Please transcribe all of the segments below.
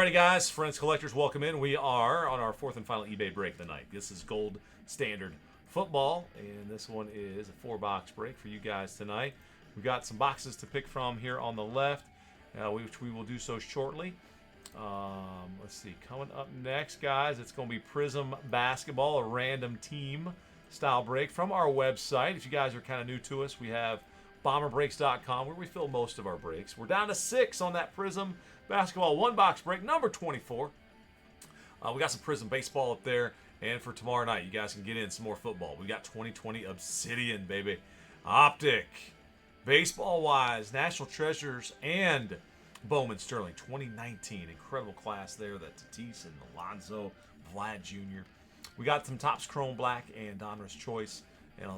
Alrighty, guys, friends, collectors, welcome in. We are on our fourth and final eBay break of the night. This is Gold Standard Football, and this one is a 4-box break for you guys tonight. We've got some boxes to pick from here on the left, which we will do so shortly. Let's see, coming up next, guys, it's going to be Prism Basketball, a random team style break from our website. If you guys are kind of new to us, we have bomberbreaks.com where we fill most of our breaks. We're down to 6 on that Prism Basketball 1-box break, number 24. We got some Prism Baseball up there, and for tomorrow night, you guys can get in some more football. We got 2020 Obsidian, baby. Optic. Baseball-wise, National Treasures and Bowman Sterling 2019. Incredible class there. The Tatis and Alonso, Vlad Jr. We got some Topps Chrome Black and Donruss Choice, and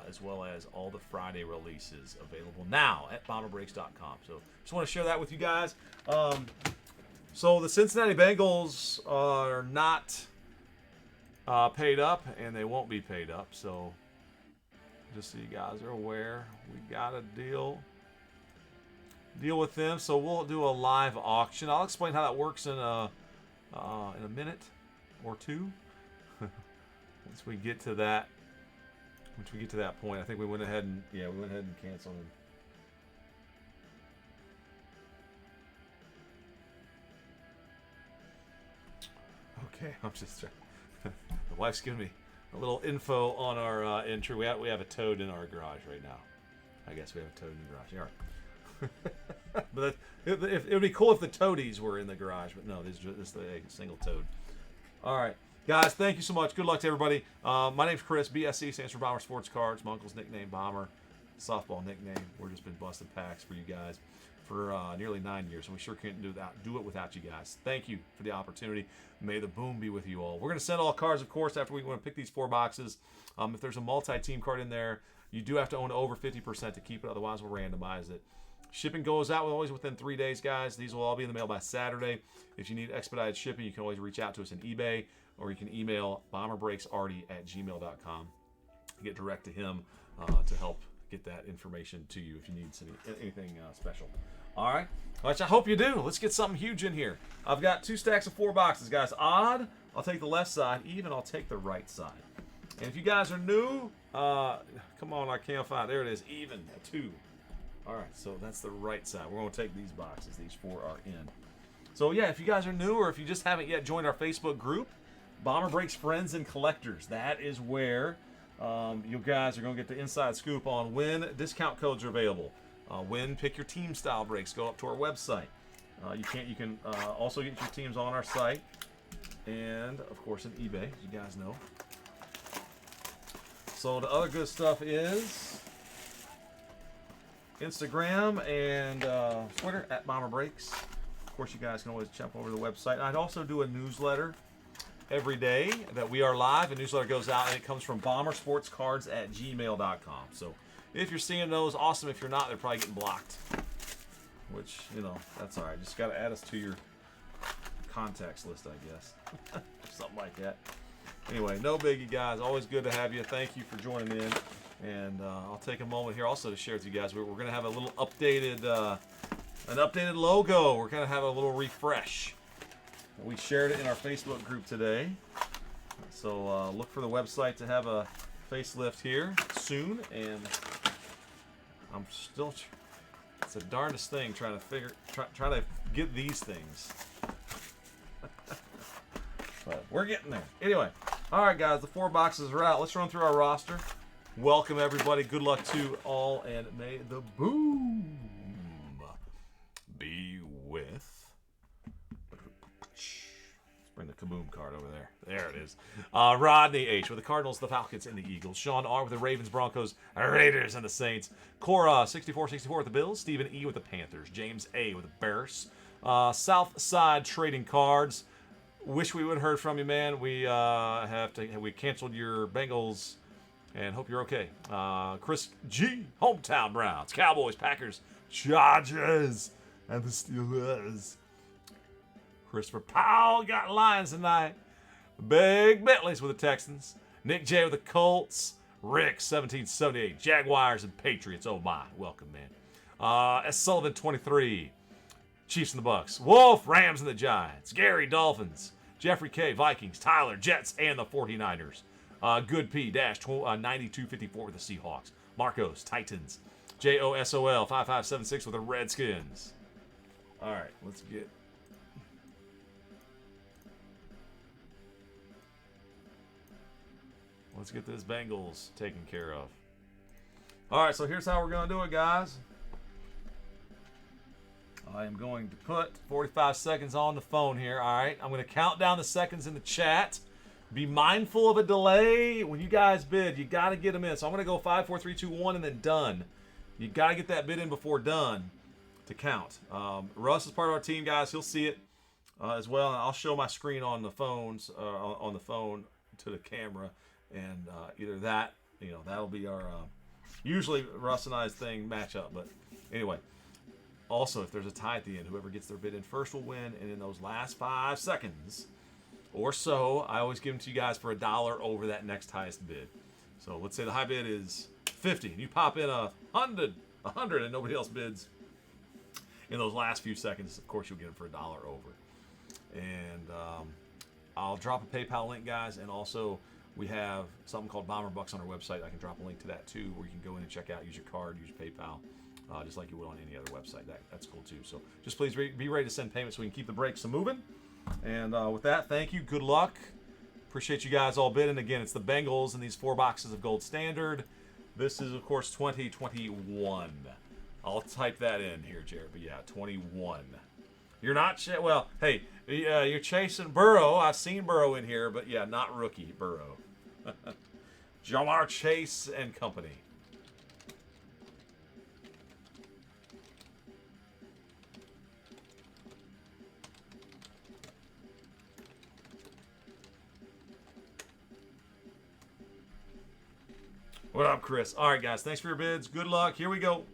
as well as all the Friday releases available now at bomberbreaks.com. So just want to share that with you guys. So the Cincinnati Bengals are not paid up, and they won't be paid up. So just so you guys are aware, we got a deal with them. So we'll do a live auction. I'll explain how that works in a minute or two. Once we get to that. Once we get to that point, I think we went ahead and canceled him. Okay, I'm just trying. The wife's giving me a little info on our entry. We have a toad in our garage right now. I guess we have a toad in the garage. All right. But it would be cool if the toadies were in the garage, but no, this is the single toad. All right. Guys, thank you so much. Good luck to everybody. My name's Chris. BSC stands for Bomber Sports Cards. My uncle's nickname, Bomber. Softball nickname. We've just been busting packs for you guys for nearly 9 years, and we sure can't do it without you guys. Thank you for the opportunity. May the boom be with you all. We're going to send all cards, of course, after we want to pick these 4 boxes. If there's a multi-team card in there, you do have to own over 50% to keep it. Otherwise, we'll randomize it. Shipping goes out always within 3 days, guys. These will all be in the mail by Saturday. If you need expedited shipping, you can always reach out to us in eBay, or you can email bomberbreaksarty@gmail.com. Get direct to him to help get that information to you if you need anything special. All right, which I hope you do. Let's get something huge in here. I've got 2 stacks of 4 boxes, guys. Odd, I'll take the left side. Even, I'll take the right side. And if you guys are new, come on, I can't find. There it is. Even, a 2. All right, so that's the right side. We're going to take these boxes. These 4 are in. So yeah, if you guys are new, or if you just haven't yet joined our Facebook group, Bomber Breaks Friends and Collectors. That is where you guys are going to get the inside scoop on when discount codes are available. When pick your team style breaks. Go up to our website. You can also get your teams on our site, and of course in eBay, as you guys know. So the other good stuff is Instagram and Twitter at Bomber Breaks. Of course, you guys can always jump over to the website. I'd also do a newsletter every day that we are live. A newsletter goes out, and it comes from bombersportscards@gmail.com. So if you're seeing those, awesome. If you're not, they're probably getting blocked, which, that's all right. Just got to add us to your contacts list, I guess. Something like that. Anyway, no biggie, guys. Always good to have you. Thank you for joining in. And I'll take a moment here also to share with you guys. We're going to have a little updated, an updated logo. We're going to have a little refresh. We shared it in our Facebook group today. So look for the website to have a facelift here soon. And I'm still, it's the darndest thing trying to get these things. But we're getting there. Anyway, all right, guys, the 4 boxes are out. Let's run through our roster. Welcome, everybody. Good luck to all, and may the boom be with. Bring the kaboom card over there. There it is. Rodney H. with the Cardinals, the Falcons, and the Eagles. Sean R. with the Ravens, Broncos, Raiders, and the Saints. Cora 6464 with the Bills. Stephen E. with the Panthers. James A. with the Bears. South Side Trading Cards. Wish we would have heard from you, man. We canceled your Bengals, and hope you're okay. Chris G. Hometown Browns, Cowboys, Packers, Chargers, and the Steelers. Christopher Powell got Lions tonight. Big Bentleys with the Texans. Nick J with the Colts. Rick 1778. Jaguars and Patriots. Oh my, welcome, man. S. Sullivan 23. Chiefs and the Bucks. Wolf, Rams and the Giants. Gary, Dolphins. Jeffrey K, Vikings. Tyler, Jets and the 49ers. Good P, dash 9254 with the Seahawks. Marcos, Titans. JOSOL 5576 with the Redskins. All right, let's get this Bengals taken care of. All right, so here's how we're going to do it, guys. I am going to put 45 seconds on the phone here. All right, I'm going to count down the seconds in the chat. Be mindful of a delay. When you guys bid, you got to get them in. So I'm going to go 5, 4, 3, 2, 1, and then done. You got to get that bid in before done to count. Russ is part of our team, guys. He'll see it as well. And I'll show my screen on the phones, on the phone to the camera. And either that, that'll be our, usually Russ and I's thing match up. But anyway, also, if there's a tie at the end, whoever gets their bid in first will win. And in those last 5 seconds or so, I always give them to you guys for $1 over that next highest bid. So let's say the high bid is 50, and you pop in 100, and nobody else bids. In those last few seconds, of course, you'll get them for $1 over. And I'll drop a PayPal link, guys, and also we have something called Bomber Bucks on our website. I can drop a link to that too, where you can go in and check out, use your card, use your PayPal, just like you would on any other website. That's cool too. So just please be ready to send payments so we can keep the breaks moving. And with that, thank you. Good luck. Appreciate you guys all bidding. Again, it's the Bengals and these 4 boxes of Gold Standard. This is, of course, 2021. I'll type that in here, Jared. But yeah, 21. You're not well. Hey, you're chasing Burrow. I've seen Burrow in here, but yeah, not rookie Burrow. Jamar Chase and company. What up, Chris? All right, guys. Thanks for your bids. Good luck. Here we go.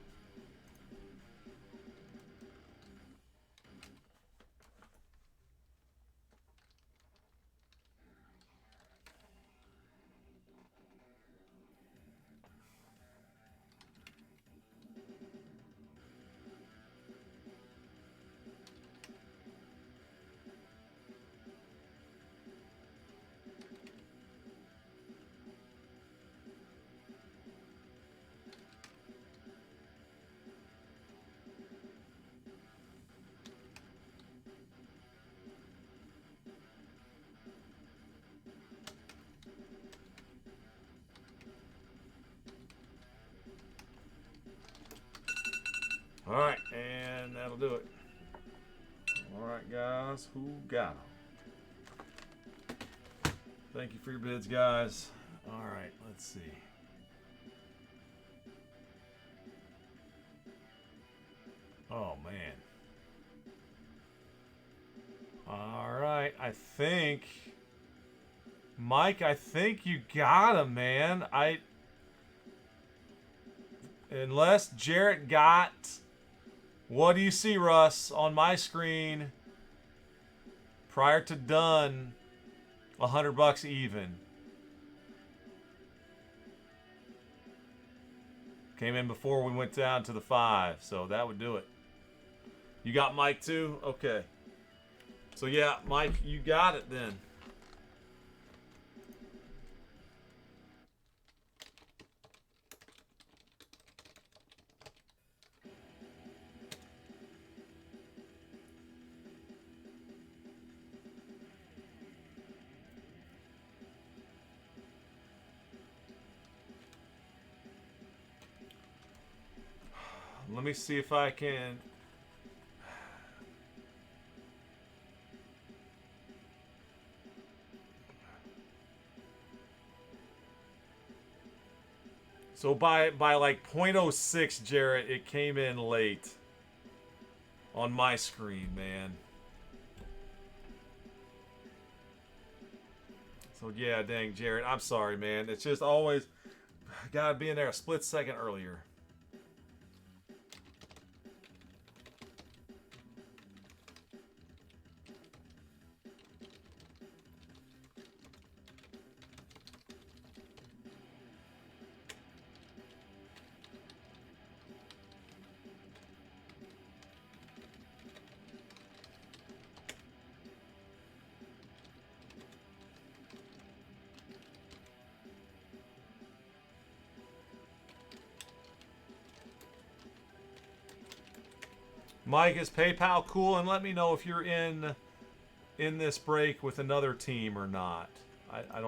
All right, and that'll do it. All right, guys, who got them? Thank you for your bids, guys. All right, let's see. Oh, man. All right, I think... Mike, I think you got him, man. Unless Jarrett got... What do you see, Russ, on my screen? Prior to done, $100 even. Came in before we went down to the 5, so that would do it. You got Mike too? Okay. So yeah, Mike, you got it then. Let me see if I can. So by like 0.06, Jarrett, it came in late on my screen, man. So yeah, dang, Jarrett, I'm sorry, man. It's just always gotta be in there a split second earlier. Mike, is PayPal cool? And let me know if you're in this break with another team or not. I'm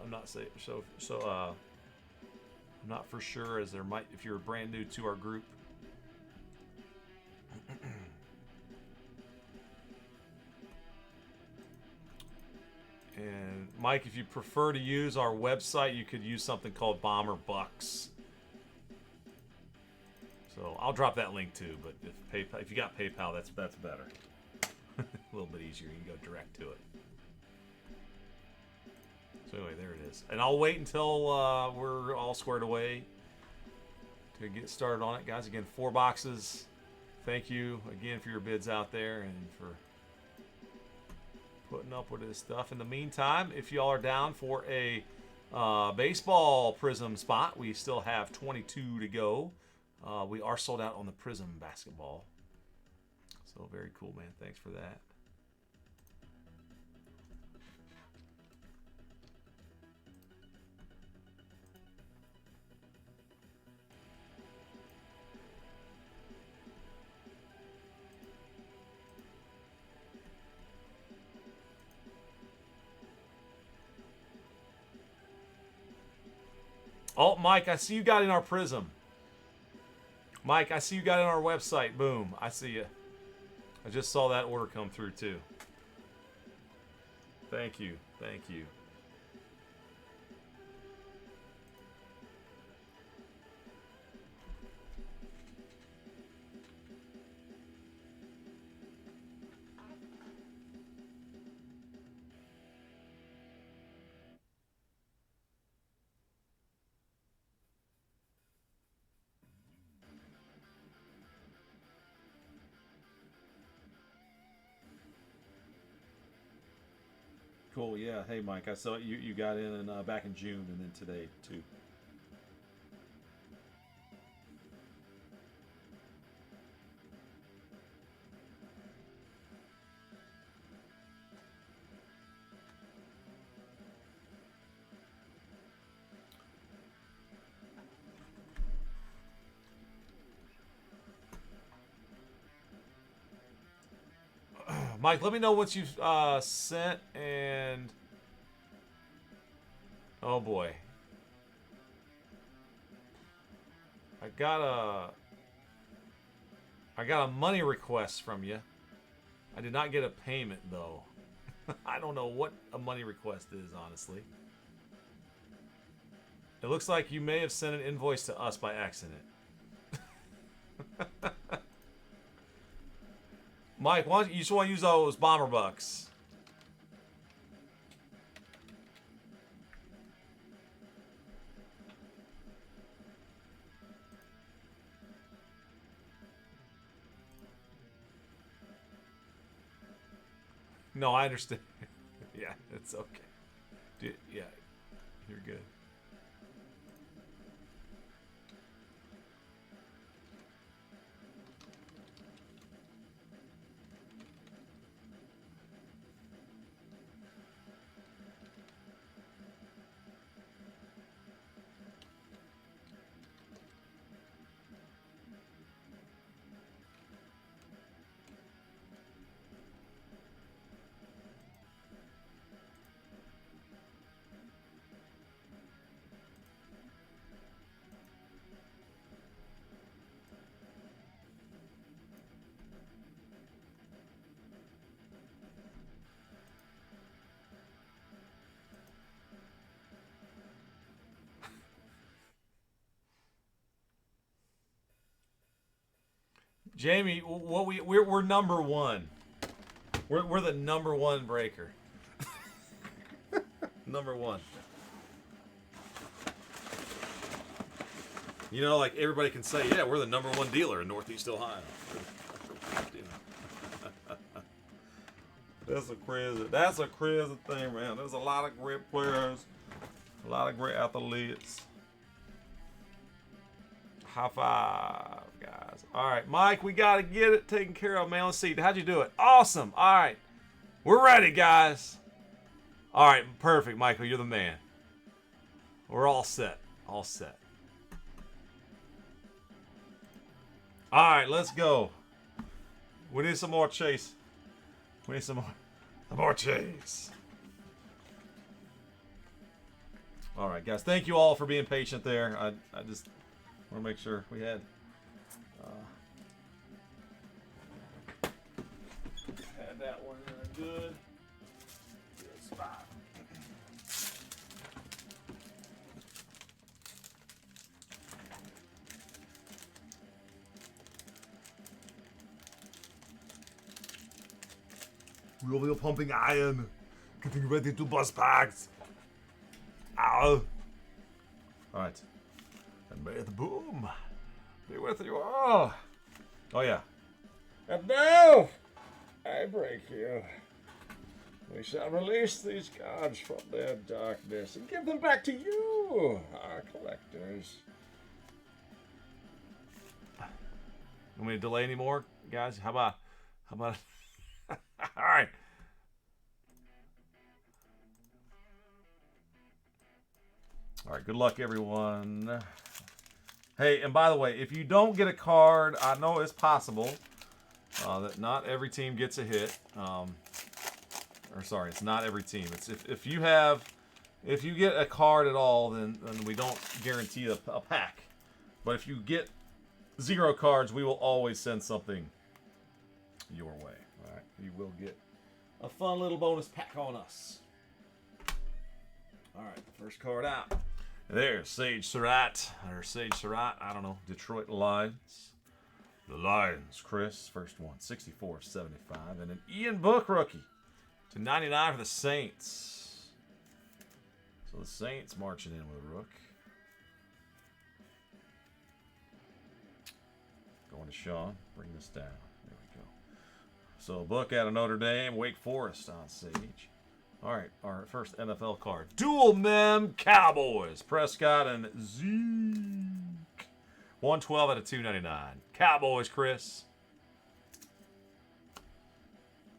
not saying I'm not for sure, as there might, if you're brand new to our group. And Mike, if you prefer to use our website, you could use something called Bomber Bucks. So I'll drop that link too. But if you got PayPal, that's better. A little bit easier. You can go direct to it. So anyway, there it is. And I'll wait until we're all squared away to get started on it, guys. Again, 4 boxes. Thank you again for your bids out there and for putting up with this stuff. In the meantime, if y'all are down for a baseball Prism spot, we still have 22 to go. We are sold out on the Prism Basketball. So very cool, man. Thanks for that. Oh, Mike, I see you got in our Prism. Mike, I see you got in our website. Boom. I see you. I just saw that order come through, too. Thank you. Thank you. Cool, yeah. Hey, Mike, I saw you got in back in June and then today, too. Mike, let me know once you've sent and... Oh, boy. I got a money request from you. I did not get a payment, though. I don't know what a money request is, honestly. It looks like you may have sent an invoice to us by accident. Mike, you just want to use those Bomber Bucks. No, I understand. Yeah, it's okay. Dude, yeah, you're good. Jamie, what we're number one. We're the number one breaker. Number one. You know, like everybody can say, yeah, we're the number one dealer in Northeast Ohio. That's a crazy thing, man. There's a lot of great players, a lot of great athletes. High five, guys. All right, Mike, we got to get it taken care of, man. Let's see. How'd you do it? Awesome. All right. We're ready, guys. All right, perfect, Michael. You're the man. We're all set. All set. All right, let's go. We need some more chase. We need some more chase. All right, guys. Thank you all for being patient there. I just want to make sure we had that one in a good spot. We will be pumping iron, getting ready to bust packs. Ow. All right. And may the boom be with you all. Oh, yeah. And now, I break you. We shall release these cards from their darkness and give them back to you, our collectors. Want me to delay any more, guys? How about all right. All right, good luck, everyone. Hey, and by the way, if you don't get a card, I know it's possible that not every team gets a hit. Or sorry, it's not every team. It's if you get a card at all, then we don't guarantee a pack. But if you get 0 cards, we will always send something your way. All right, you will get a fun little bonus pack on us. All right, first card out. There's Sage Surratt. I don't know. Detroit Lions. The Lions, Chris. First one, 64/75. And an Ian Book rookie /99 for the Saints. So the Saints marching in with a rook. Going to Sean. Bring this down. There we go. So Book out of Notre Dame. Wake Forest on Sage. All right, our first NFL card. Dual Mem Cowboys. Prescott and Zeke. 112/299. Cowboys, Chris.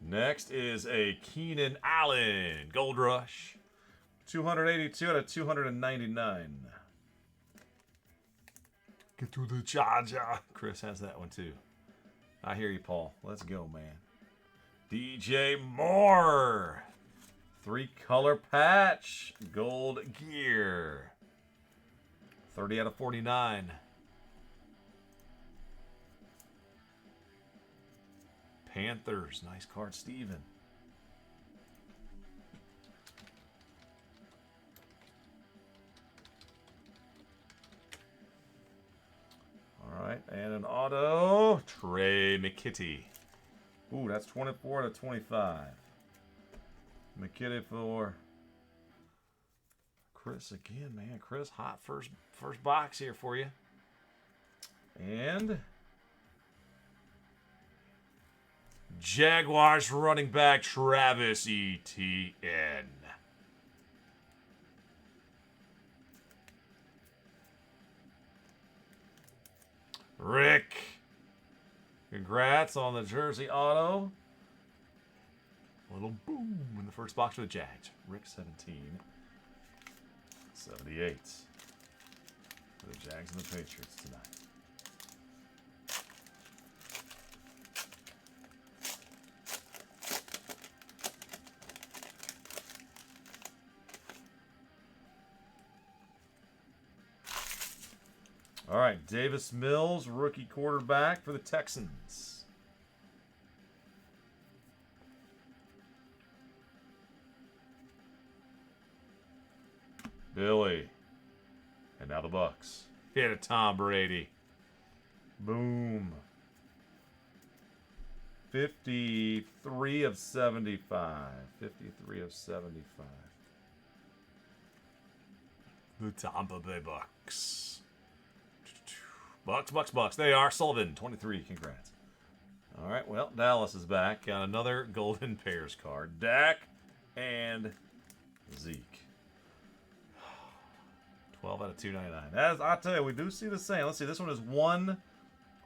Next is a Keenan Allen. Gold Rush. 282/299. Get to the Charger. Chris has that one too. I hear you, Paul. Let's go, man. DJ Moore. 3-color patch. Gold gear. 30/49. Panthers. Nice card, Steven. All right, and an auto. Trey McKitty. Ooh, that's 24/25. McKitty for Chris again, man. Chris, hot first box here for you. And Jaguars running back Travis Etienne. Rick, congrats on the jersey auto. A little boom in the first box for the Jags. Rick 17/78 for the Jags and the Patriots tonight. All right, Davis Mills, rookie quarterback for the Texans. Billy. And now the Bucks. Hit a Tom Brady. Boom. 53/75. 53/75. The Tampa Bay Bucks. Bucks. They are. Sullivan, 23. Congrats. All right, well, Dallas is back. Got another Golden Pairs card. Dak and Zeke. 12/299. As I tell you, we do see the same. Let's see. This one is 1.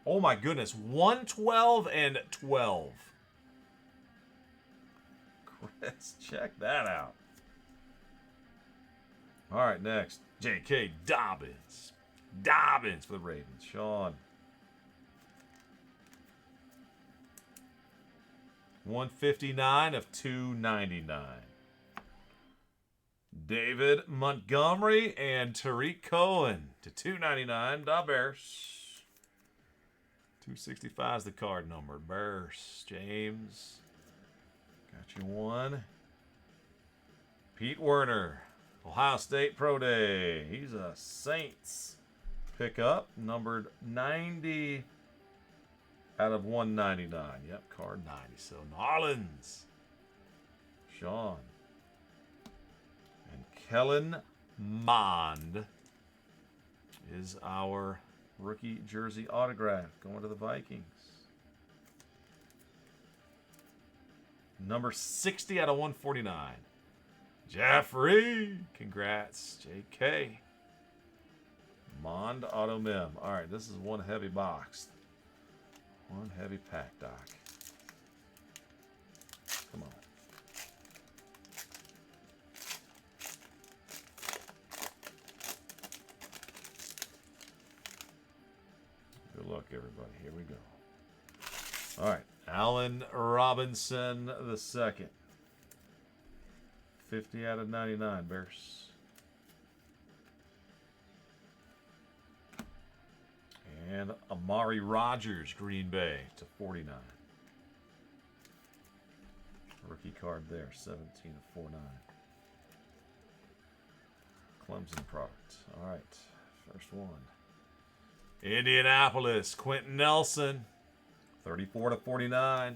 Oh my goodness, 112/12. Chris, check that out. All right, next, J.K. Dobbins. Dobbins for the Ravens. Sean. 159 of 299. David Montgomery and Tariq Cohen to 299. Da Bears. 265 is the card number. Bears. James. Got you one. Pete Werner. Ohio State Pro Day. He's a Saints pickup. Numbered 90 out of 199. Yep, card 90. So, Narlands. Sean. And Kellen Mond is our rookie jersey autograph going to the Vikings. Number 60 out of 149. Jeffrey. Congrats, JK. Mond Auto Mem. All right, this is one heavy box. One heavy pack, Doc. Come on. Good luck, everybody. Here we go. All right. Allen Robinson II. 50 out of 99, Bears. And Amari Rogers, Green Bay, to 49. Rookie card there, 17 of 49. Clemson product. All right, first one. Indianapolis, Quentin Nelson, 34 to 49.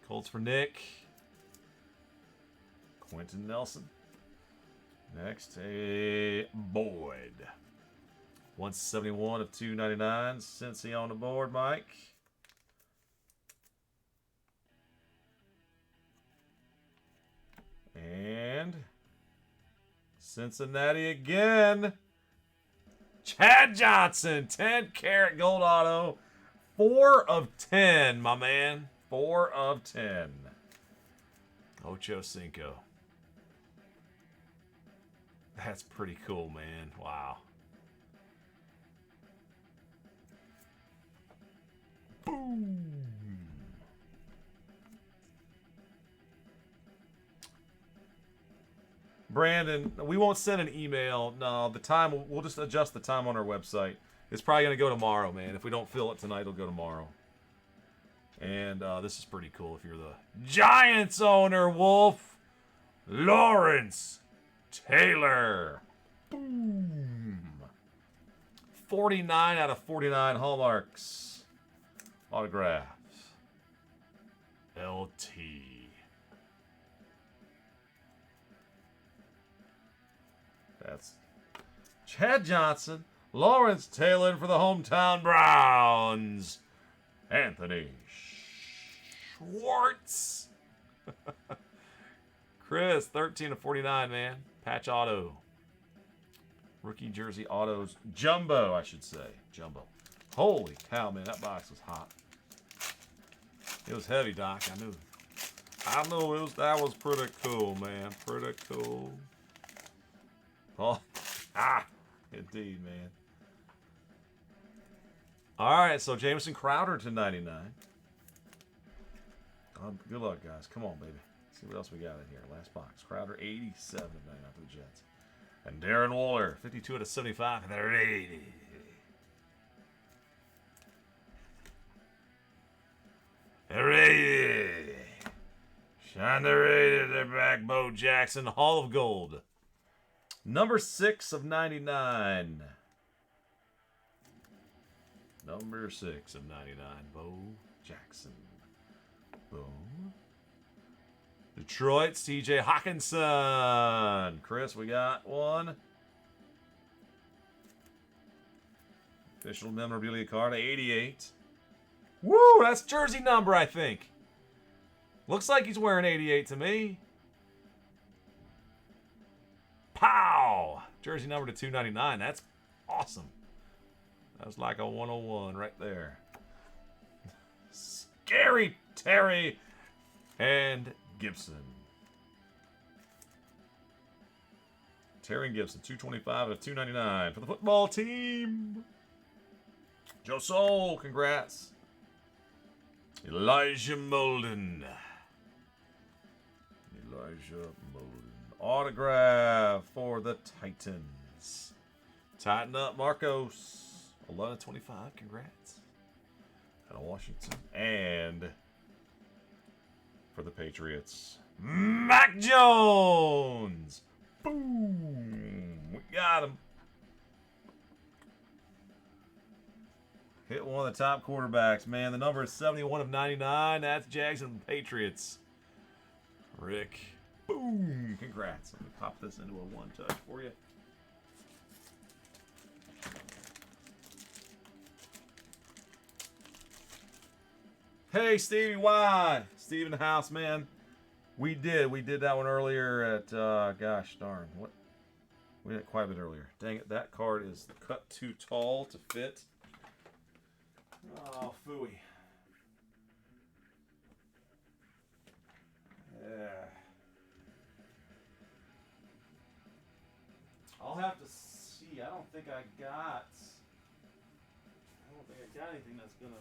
Colts for Nick. Quentin Nelson. Next, a Boyd. 171 of 299. Cincy on the board, Mike. And Cincinnati again. Chad Johnson, 10 karat gold auto. 4 of 10, my man. 4 of 10. Ocho Cinco. That's pretty cool, man. Wow. Boom. Brandon, we won't send an email. No, the time, we'll just adjust the time on our website. It's probably going to go tomorrow, man. If we don't fill it tonight, it'll go tomorrow. And this is pretty cool if you're the Giants owner, Wolf. Lawrence Taylor. Boom. 49 out of 49 hallmarks. Autographs. LT. That's Chad Johnson. Lawrence Taylor for the hometown Browns. Anthony Schwartz. Chris, 13 of 49, man. Patch auto. Rookie jersey autos. Jumbo, I should say. Jumbo. Holy cow, man. That box was hot. It was heavy, Doc. I knew. That was pretty cool, man. Pretty cool. Oh, indeed, man. All right, so Jamison Crowder to 99. Good luck, guys. Come on, baby. See what else we got in here. Last box. Crowder, 87 of 99 for the Jets. And Darren Waller, 52 out of 75. And they're 80. They're 80. Shine the rated. They're back. Bo Jackson, Hall of Gold. Number 6 of 99. Number 6 of 99. Bo Jackson. Boom. Detroit, CJ Hawkinson. Chris, we got one. Official memorabilia card, 88. Woo, that's jersey number, I think. Looks like he's wearing 88 to me. Pow! Jersey number to 299. That's awesome. That was like a 101 right there. Scary Terry and Gibson. Terry and Gibson, 225 out of 299 for the football team. Joe Soul, congrats. Elijah Molden. Elijah Molden. Autograph for the Titans. Tighten up, Marcos. 11/25. Congrats. Out of Washington. And for the Patriots, Mac Jones. Boom. We got him. Hit one of the top quarterbacks, man. The number is 71/99. That's Jags and Patriots. Rick. Boom. Congrats. Let me pop this into a one-touch for you. Hey, Stevie Y. Steve in the house, man. We did that one earlier at, gosh darn. What? We did it quite a bit earlier. Dang it, that card is cut too tall to fit. Oh, phooey. Yeah. I'll have to see. I don't think I got anything that's gonna.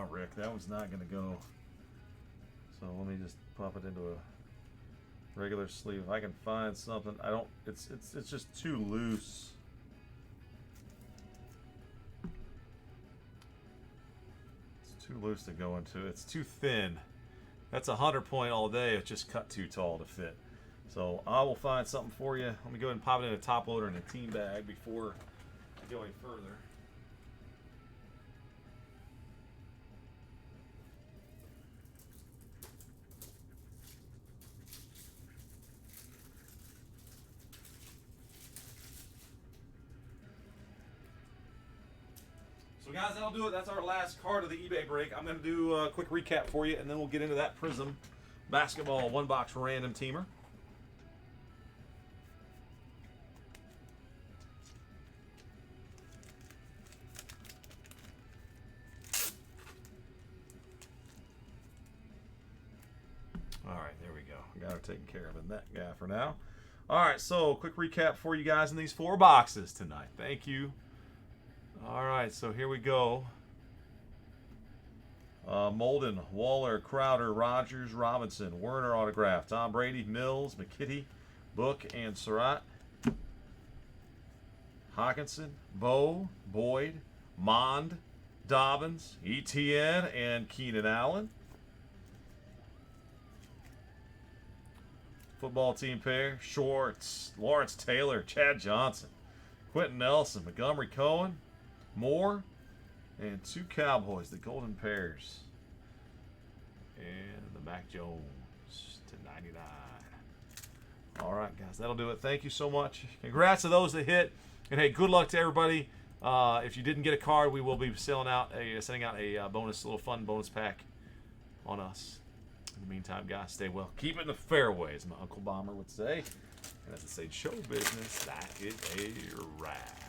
Rick, that was not going to go. So let me just pop it into a regular sleeve. If I can find something, I don't. It's just too loose. It's too loose to go into. It's too thin. That's 100-point all day. It's just cut too tall to fit. So I will find something for you. Let me go ahead and pop it in a top loader and a team bag before I go any further. So guys, that'll do it. That's our last card of the eBay break. I'm going to do a quick recap for you, and then we'll get into that Prism Basketball one-box random teamer. All right, there we go. I got her taken care of in that guy for now. All right, so quick recap for you guys in these 4 boxes tonight. Thank you. All right, so here we go. Molden, Waller, Crowder, Rogers, Robinson, Werner autograph, Tom Brady, Mills, McKitty, Book, and Surratt. Hawkinson, Bowe, Boyd, Mond, Dobbins, ETN, and Keenan Allen. Football team pair, Schwartz, Lawrence Taylor, Chad Johnson, Quentin Nelson, Montgomery Cohen, Moore, and 2 Cowboys, the golden pairs. And the Mac Jones /99. All right, guys, that'll do it. Thank you so much. Congrats to those that hit. And, hey, good luck to everybody. If you didn't get a card, we will be sending out a bonus, little fun bonus pack on us. In the meantime, guys, stay well. Keep it in the fairway, as my Uncle Bomber would say. And as I say, show business, that is a wrap.